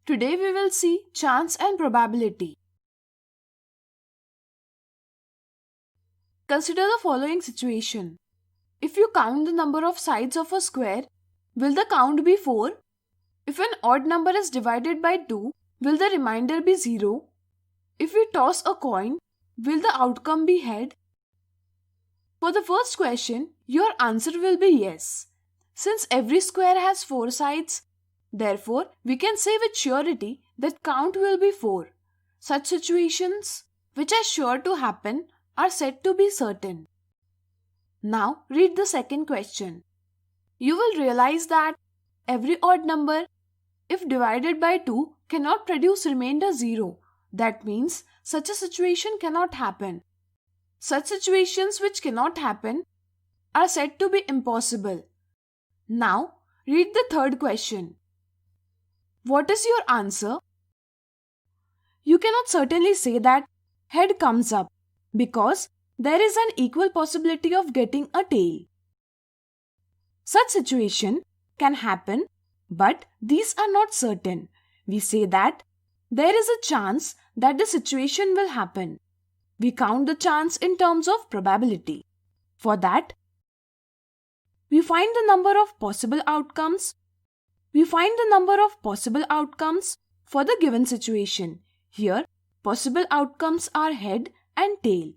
Today we will see chance and probability. Consider the following situation. If you count the number of sides of a square, will the count be 4? If an odd number is divided by 2, will the remainder be 0? If we toss a coin, will the outcome be head? For the first question, your answer will be yes. Since every square has 4 sides, therefore we can say with surety that count will be 4. Such situations, which are sure to happen, are said to be certain. Now read the second question. You will realize that every odd number, if divided by 2, cannot produce remainder 0. That means such a situation cannot happen. Such situations which cannot happen are said to be impossible. Now read the third question. What is your answer? You cannot certainly say that head comes up because there is an equal possibility of getting a tail. Such situation can happen, but these are not certain. We say that there is a chance that the situation will happen. We count the chance in terms of probability. For that, we find the number of possible outcomes. We find the number of possible outcomes for the given situation. Here, possible outcomes are head and tail.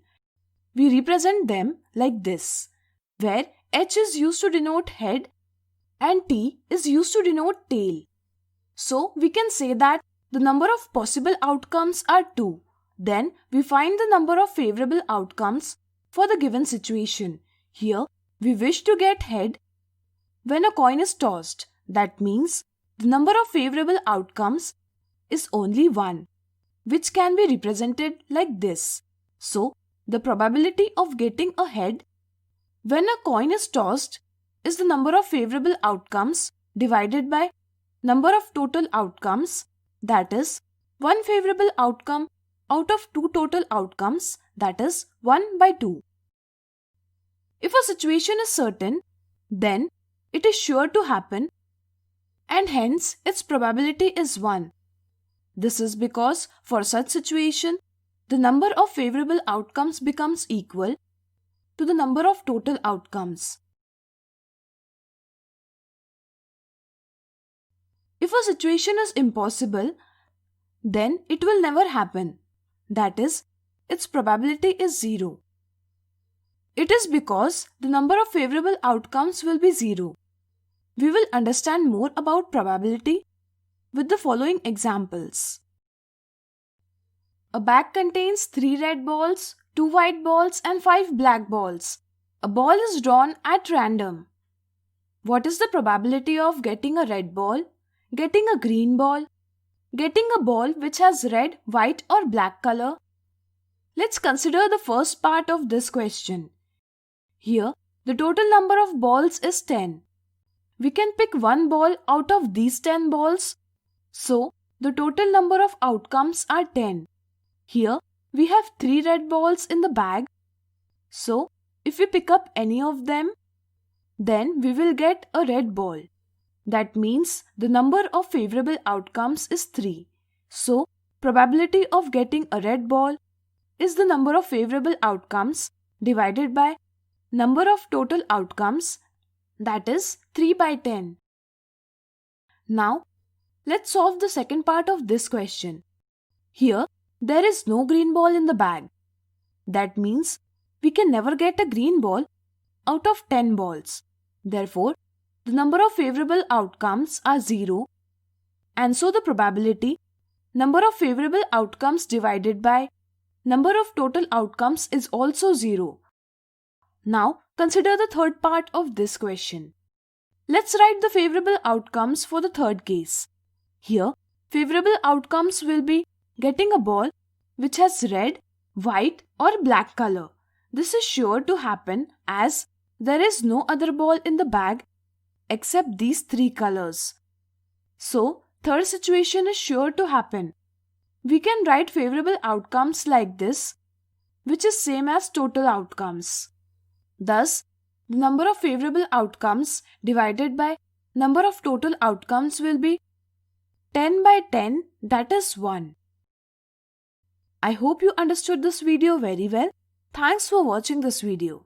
We represent them like this, where H is used to denote head and T is used to denote tail. So, we can say that the number of possible outcomes are 2. Then, we find the number of favorable outcomes for the given situation. Here, we wish to get head when a coin is tossed. That means the number of favorable outcomes is only 1, which can be represented like this. So, the probability of getting a head when a coin is tossed is the number of favorable outcomes divided by number of total outcomes, that is 1 favorable outcome out of 2 total outcomes, that is 1 by 2. If a situation is certain, then it is sure to happen and hence its probability is 1. This is because for such situation, the number of favorable outcomes becomes equal to the number of total outcomes. If a situation is impossible, then it will never happen. That is, its probability is 0. It is because the number of favorable outcomes will be 0. We will understand more about probability with the following examples. A bag contains 3 red balls, 2 white balls and 5 black balls. A ball is drawn at random. What is the probability of getting a red ball, getting a green ball, getting a ball which has red, white or black color? Let's consider the first part of this question. Here, the total number of balls is 10. We can pick one ball out of these 10 balls. So, the total number of outcomes are 10. Here, we have 3 red balls in the bag. So, if we pick up any of them, then we will get a red ball. That means the number of favorable outcomes is 3. So, probability of getting a red ball is the number of favorable outcomes divided by number of total outcomes, that is 3 by 10. Now, let's solve the second part of this question. Here, there is no green ball in the bag. That means we can never get a green ball out of 10 balls. Therefore, the number of favorable outcomes are 0, and so the probability number of favorable outcomes divided by number of total outcomes is also 0. Now, consider the third part of this question. Let's write the favorable outcomes for the third case. Here, favorable outcomes will be getting a ball which has red, white or black color. This is sure to happen as there is no other ball in the bag except these 3 colors. So, third situation is sure to happen. We can write favorable outcomes like this, which is same as total outcomes. Thus, the number of favorable outcomes divided by number of total outcomes will be 10 by 10, that is 1. I hope you understood this video very well. Thanks for watching this video.